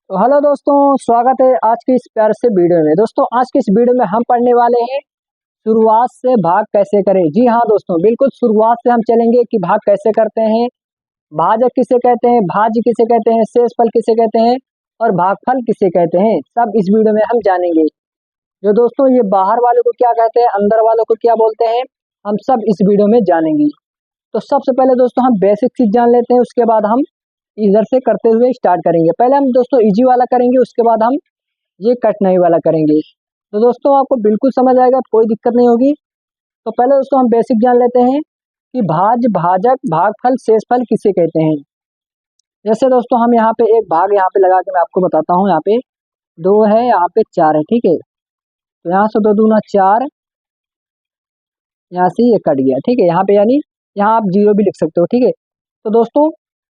तो हेलो दोस्तों, स्वागत है आज की इस प्यार से वीडियो में। दोस्तों आज की इस वीडियो में हम पढ़ने वाले हैं शुरुआत से भाग कैसे करें। जी हाँ दोस्तों, बिल्कुल शुरुआत से हम चलेंगे कि भाग कैसे करते हैं, भाजक किसे कहते हैं, भाज्य किसे कहते हैं, शेषफल किसे कहते हैं और भागफल किसे कहते हैं, सब इस वीडियो में हम जानेंगे। जो दोस्तों ये बाहर वालों को क्या कहते हैं, अंदर वालों को क्या बोलते हैं, हम सब इस वीडियो में जानेंगे। तो सबसे पहले दोस्तों हम बेसिक चीज जान लेते हैं, उसके बाद हम इधर से करते हुए स्टार्ट करेंगे। पहले हम दोस्तों इजी वाला करेंगे, उसके बाद हम ये कठिनाई वाला करेंगे। तो दोस्तों आपको बिल्कुल समझ आएगा, कोई दिक्कत नहीं होगी। तो पहले दोस्तों हम बेसिक जान लेते हैं कि भाज्य, भाजक, भागफल, शेषफल किसे कहते हैं। जैसे दोस्तों हम यहाँ पे एक भाग यहाँ पे लगा के मैं आपको बताता हूँ। यहाँ पे 2 है, यहाँ पे 4 है, ठीक है। तो यहाँ से 2 दूना 4, यहाँ से ये कट गया, ठीक है। यहाँ पे यानी यहाँ आप 0 भी लिख सकते हो, ठीक है। तो दोस्तों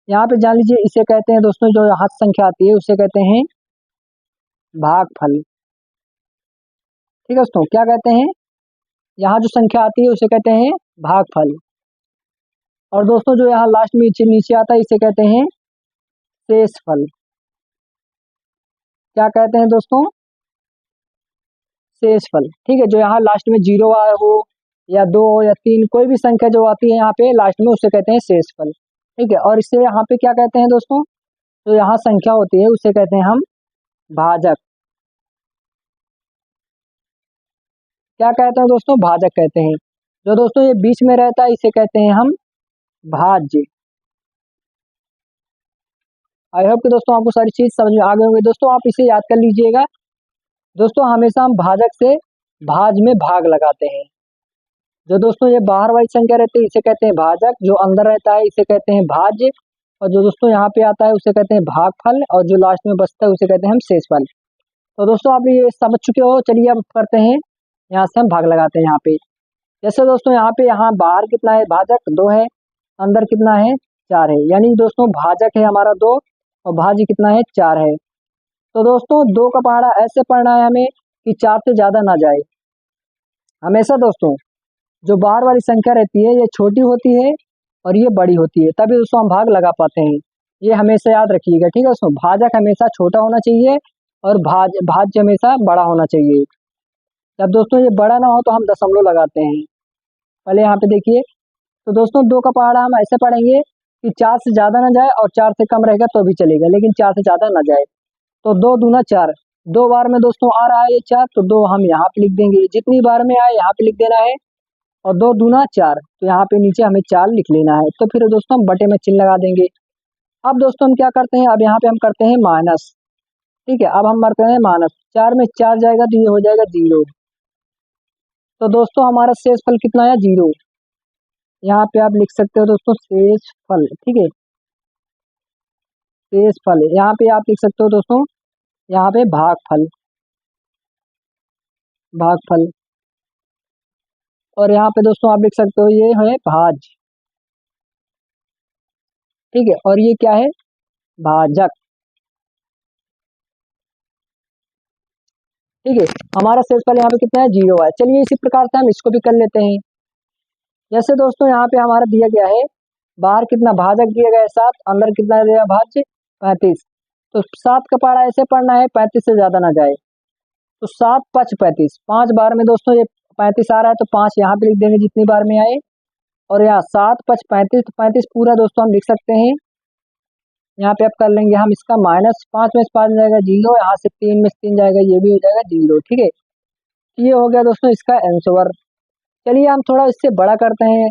यहाँ पे जान लीजिए, इसे कहते हैं दोस्तों, जो हाथ संख्या आती है उसे कहते हैं भागफल, ठीक है दोस्तों। क्या कहते हैं, यहाँ जो संख्या आती है उसे कहते हैं भागफल। और दोस्तों जो यहाँ लास्ट में नीचे नीचे आता है इसे कहते हैं शेषफल। क्या कहते हैं दोस्तों, शेषफल, ठीक है। जो यहाँ लास्ट में 0 हो या 2 या 3, कोई भी संख्या जो आती है यहाँ पे लास्ट में उसे कहते हैं शेषफल, ठीक है। और इसे यहाँ पे क्या कहते हैं दोस्तों, जो यहाँ संख्या होती है उसे कहते हैं हम भाजक। क्या कहते हैं दोस्तों, भाजक कहते हैं। जो दोस्तों ये बीच में रहता है इसे कहते हैं हम भाज्य। आई होप कि दोस्तों आपको सारी चीज समझ में आ गई होंगी। दोस्तों आप इसे याद कर लीजिएगा। दोस्तों हमेशा हम भाजक से भाज में भाग लगाते हैं। जो दोस्तों ये बाहर वाली संख्या रहती है इसे कहते हैं भाजक, जो अंदर रहता है इसे कहते हैं भाज्य, और जो दोस्तों यहाँ पे आता है उसे कहते हैं भागफल, और जो लास्ट में बचता है उसे कहते हैं हम शेषफल। तो दोस्तों आप ये समझ चुके हो। चलिए अब करते हैं, यहाँ से हम भाग लगाते हैं। यहाँ पे जैसे दोस्तों यहाँ बाहर कितना है, भाजक 2 है, अंदर कितना है 4 है, यानी दोस्तों भाजक है हमारा 2 और भाज्य कितना है 4 है। तो दोस्तों 2 का पहाड़ा ऐसे पढ़ना है हमें कि 4 से ज्यादा ना जाए। हमेशा दोस्तों जो बाहर वाली संख्या रहती है ये छोटी होती है और ये बड़ी होती है, तभी दोस्तों हम भाग लगा पाते हैं। ये हमेशा याद रखिएगा, ठीक है दोस्तों। भाजक हमेशा छोटा होना चाहिए और भाज्य हमेशा बड़ा होना चाहिए। जब दोस्तों ये बड़ा ना हो तो हम दशमलव लगाते हैं। पहले यहाँ पे देखिए, तो दोस्तों 2 का पहाड़ा हम ऐसे पढ़ेंगे कि 4 से ज्यादा ना जाए और 4 से कम रहेगा तो भी चलेगा, लेकिन 4 से ज्यादा ना जाए। तो 2 दूना 4, 2 बार में दोस्तों आ रहा है ये 4, तो 2 हम यहाँ पे लिख देंगे। जितनी बार में आए यहाँ पे लिख देना है, और 2 दूना 4, तो यहाँ पे नीचे हमें 4 लिख लेना है। तो फिर दोस्तों हम बटे में चिन्ह लगा देंगे। अब दोस्तों हम क्या करते हैं, अब यहाँ पे हम करते हैं माइनस, ठीक है। अब हम करते हैं माइनस, 4 में 4 जाएगा तो ये हो जाएगा 0। तो दोस्तों हमारा शेषफल कितना है, 0। यहाँ पे आप लिख सकते हो दोस्तों शेषफल, ठीक है। शेषफल यहाँ पे आप लिख सकते हो दोस्तों, यहाँ पे भागफल, भागफल। और यहाँ पे दोस्तों आप लिख सकते हो ये है भाज्य, ठीक है। और ये क्या है, भाजक, ठीक है। हमारा शेषफल यहाँ पे कितना है, 0 है। चलिए इसी प्रकार से हम इसको भी कर लेते हैं। जैसे दोस्तों यहाँ पे हमारा दिया गया है, बाहर कितना भाजक दिया गया है 7, अंदर कितना दिया भाज्य 35। तो 7 का पहाड़ा ऐसे पढ़ना है 35 से ज्यादा ना जाए। तो 7 5 35, 5 बार में दोस्तों ये 35 आ रहा है तो 5 यहाँ पे लिख देंगे जितनी बार में आए। और यहाँ 7 5 35, तो 35 पूरा दोस्तों हम लिख सकते हैं। यहाँ पे अब कर लेंगे हम इसका माइनस, 5 में से 5 जाएगा 0, यहाँ से 3 में से 3 जाएगा, ये भी हो जाएगा 0, ठीक है। ये हो गया दोस्तों इसका आंसर। चलिए हम थोड़ा इससे बड़ा करते हैं।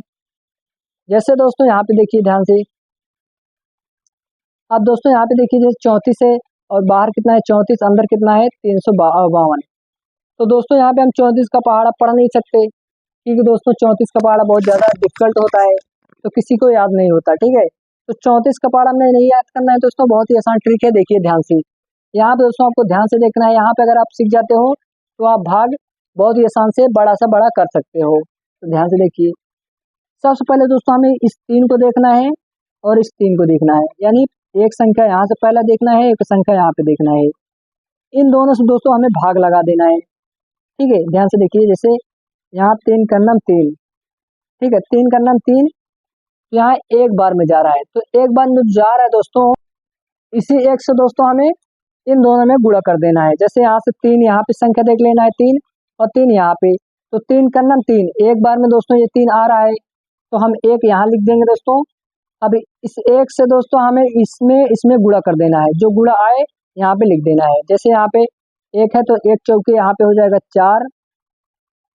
जैसे दोस्तों यहाँ पे देखिए ध्यान से, अब दोस्तों यहाँ पे देखिए जैसे 34 है और बाहर कितना है 34, अंदर कितना है 352। तो दोस्तों यहाँ पे हम 34 का पहाड़ा पढ़ नहीं सकते, क्योंकि दोस्तों 34 का पहाड़ा बहुत ज़्यादा डिफिकल्ट होता है, तो किसी को याद नहीं होता, ठीक है। तो 34 का पहाड़ा हमें नहीं याद करना है दोस्तों, बहुत ही आसान ट्रिक है, देखिए ध्यान से। यहाँ पे दोस्तों आपको ध्यान से देखना है, यहाँ पे अगर आप सीख जाते हो तो आप भाग बहुत ही आसान से बड़ा सा बड़ा कर सकते हो। तो ध्यान से देखिए, सबसे पहले दोस्तों हमें इस 3 को देखना है और इस 3 को देखना है, यानी एक संख्या यहाँ से पहला देखना है, एक संख्या यहाँ पे देखना है। इन दोनों से दोस्तों हमें भाग लगा देना है, ठीक है। ध्यान से देखिए, जैसे यहाँ 3 का नाम 3, ठीक है, 3 का नाम 3, तो यहाँ एक बार में जा रहा है, तो एक बार में जा रहा है दोस्तों, इसी एक से दोस्तों हमें इन दोनों में गुणा कर देना है। जैसे यहाँ से 3 यहाँ पे संख्या देख लेना है 3 और 3 यहाँ पे, तो 3 करना 3 एक बार में दोस्तों ये 3 आ रहा है तो हम 1 यहाँ लिख देंगे दोस्तों। अब इस 1 से दोस्तों हमें इसमें गुणा कर देना है, जो गुणा आए यहाँ पे लिख देना है। जैसे यहाँ पे 1 है तो 1 चौके यहाँ पे हो जाएगा 4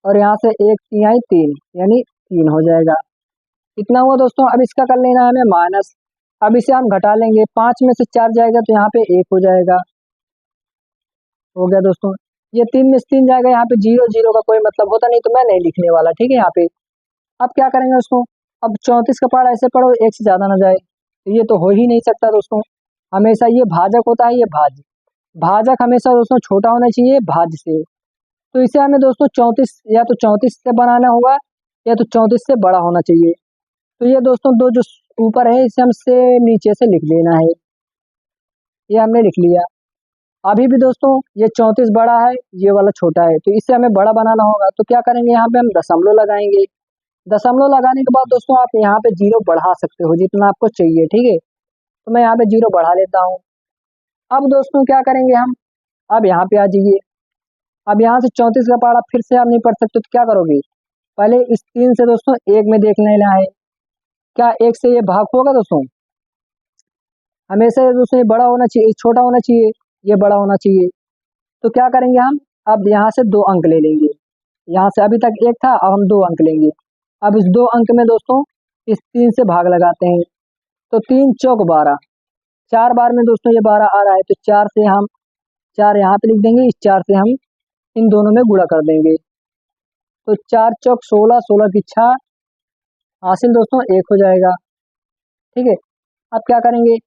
और यहाँ से 1 तिहाई 3 यानी 3 हो जाएगा। इतना हुआ दोस्तों। अब इसका कर लेना है हमें माइनस। अब इसे हम घटा लेंगे, 5 में से 4 जाएगा तो यहाँ पे 1 हो जाएगा। हो गया दोस्तों। ये 3 में से 3 जाएगा, यहाँ पे 0 0 का कोई मतलब होता नहीं तो मैं नहीं लिखने वाला, ठीक है यहाँ पे। अब क्या करेंगे दोस्तों, अब 34 का पहाड़ा ऐसे पढ़ो 1 से ज़्यादा ना जाए, तो ये तो हो ही नहीं सकता दोस्तों। हमेशा ये भाजक होता है, ये भाज्य। भाजक हमेशा दोस्तों छोटा होना चाहिए भाज्य से। तो इसे हमें दोस्तों 34 या तो 34 से बनाना होगा या तो 34 से बड़ा होना चाहिए। तो ये दोस्तों दो जो ऊपर है इसे हमसे नीचे से लिख लेना है, ये हमने लिख लिया। अभी भी दोस्तों ये 34 बड़ा है, ये वाला छोटा है, तो इसे हमें बड़ा बनाना होगा। तो क्या करेंगे, यहाँ पे हम दशमलव लगाएंगे। दशमलव लगाने के बाद दोस्तों आप यहाँ पे 0 बढ़ा सकते हो जितना आपको चाहिए, ठीक है। तो मैं यहाँ पे 0 बढ़ा लेता हूँ। अब दोस्तों क्या करेंगे हम, अब यहाँ पे आ जाइए। अब यहाँ से 34 का पहाड़ा फिर से आप नहीं पढ़ सकते तो क्या करोगे, पहले इस 3 से दोस्तों 1 में देख लेना है, क्या 1 से ये भाग होगा दोस्तों। हमेशा दोस्तों ये बड़ा होना चाहिए, छोटा होना चाहिए, ये बड़ा होना चाहिए। तो क्या करेंगे हम, अब यहाँ से 2 अंक ले लेंगे। यहाँ से अभी तक 1 था, अब हम 2 अंक लेंगे। अब इस 2 अंक में दोस्तों इस 3 से भाग लगाते हैं, तो 3 चौक 12, 4 बार में दोस्तों ये 12 आ रहा है, तो 4 से हम 4 यहाँ पे लिख देंगे, इस 4 से हम इन दोनों में गुणा कर देंगे। तो 4 चौक 16, 16 की 6 हासिल दोस्तों 1 हो जाएगा, ठीक है। अब क्या करेंगे,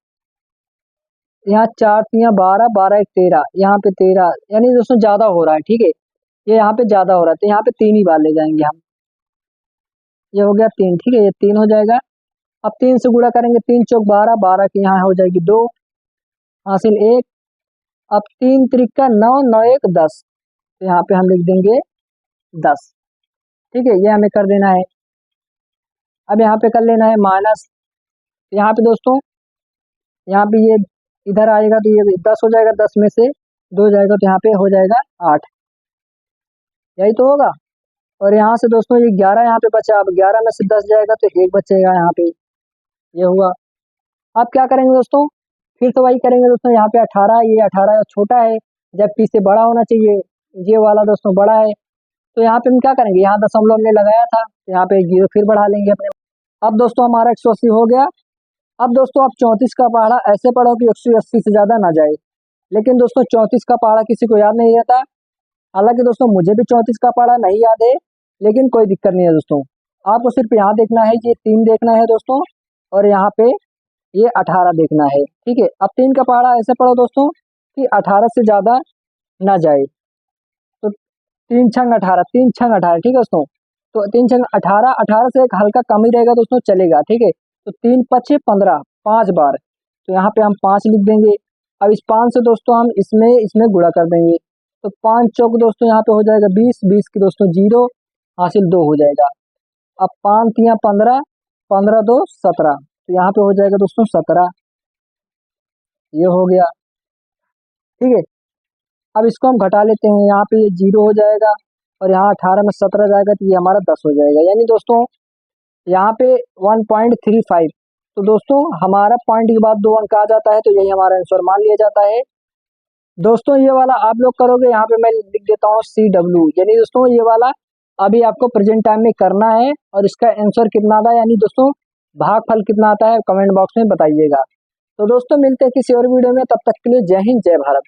यहाँ 4 3 12, 12 1 13, यहाँ पे 13 यानी दोस्तों ज़्यादा हो रहा है, ठीक है। ये यहाँ पे ज़्यादा हो रहा है तो यहाँ पे 3 ही बार ले जाएंगे हम। ये हो गया 3, ठीक है, ये 3 हो जाएगा। अब 3 से गुणा करेंगे, 3 चौक 12, 12 की यहाँ हो जाएगी 2 हासिल 1। अब 3 त्रिका 9, 9 1 10, तो यहाँ पे हम लिख देंगे 10, ठीक है। ये हमें कर देना है। अब यहाँ पे कर लेना है माइनस। यहाँ पे दोस्तों यहाँ पे ये इधर आएगा तो ये 10 हो जाएगा, 10 में से 2 जाएगा तो यहाँ पे हो जाएगा 8, यही तो होगा। और यहाँ से दोस्तों ये 11 यहाँ पे बचा, अब 11 में से 10 जाएगा तो 1 बचेगा यहाँ पे, ये हुआ। अब क्या करेंगे दोस्तों, फिर तो वही करेंगे दोस्तों। यहाँ पे 18, ये 18 छोटा है जबकि इससे बड़ा होना चाहिए, ये वाला दोस्तों बड़ा है। तो यहाँ पे हम क्या करेंगे, यहाँ दशमलव हमने लगाया था तो यहाँ पे 0 फिर बढ़ा लेंगे अपने। अब दोस्तों हमारा 180 हो गया। अब दोस्तों आप 34 का पहाड़ा ऐसे पढ़ो कि 180 से ज़्यादा ना जाए। लेकिन दोस्तों 34 का पहाड़ा किसी को याद नहीं रहता। हालांकि दोस्तों मुझे भी 34 का पहाड़ा नहीं याद है, लेकिन कोई दिक्कत नहीं है दोस्तों। आपको सिर्फ यहाँ देखना है, ये 3 देखना है दोस्तों, और यहाँ पे ये 18 देखना है, ठीक है। अब 3 का पहाड़ा ऐसे पढ़ो दोस्तों कि 18 से ज़्यादा ना जाए। तो 3 छंग 18, 3 छंग 18, ठीक है दोस्तों। तो 3 छंग 18, 18 से एक हल्का कम ही रहेगा दोस्तों, चलेगा, ठीक है। तो 3 5 15, 5 बार, तो यहाँ पे हम 5 लिख देंगे। अब इस 5 से दोस्तों हम इसमें गुणा कर देंगे, तो 5 चौक दोस्तों यहाँ पे हो जाएगा 20, 20 की दोस्तों 0 हासिल 2 हो जाएगा। अब 5 3 15, 15 2 17, तो यहाँ पे हो जाएगा दोस्तों 17, ये हो गया, ठीक है। अब इसको हम घटा लेते हैं, यहाँ पे ये 0 हो जाएगा और यहाँ 18 में 17 जाएगा तो ये हमारा 10 हो जाएगा। यानी दोस्तों यहाँ पे 1.35, तो दोस्तों हमारा पॉइंट के बाद 2 अंक आ जाता है, तो यही हमारा आंसर मान लिया जाता है। दोस्तों ये वाला आप लोग करोगे, यहाँ पे मैं लिख देता हूँ CW, यानी दोस्तों ये वाला अभी आपको प्रेजेंट टाइम में करना है। और इसका आंसर कितना आता है, यानी दोस्तों भागफल कितना आता है, कमेंट बॉक्स में बताइएगा। तो दोस्तों मिलते हैं किसी और वीडियो में, तब तक के लिए जय हिंद जय भारत।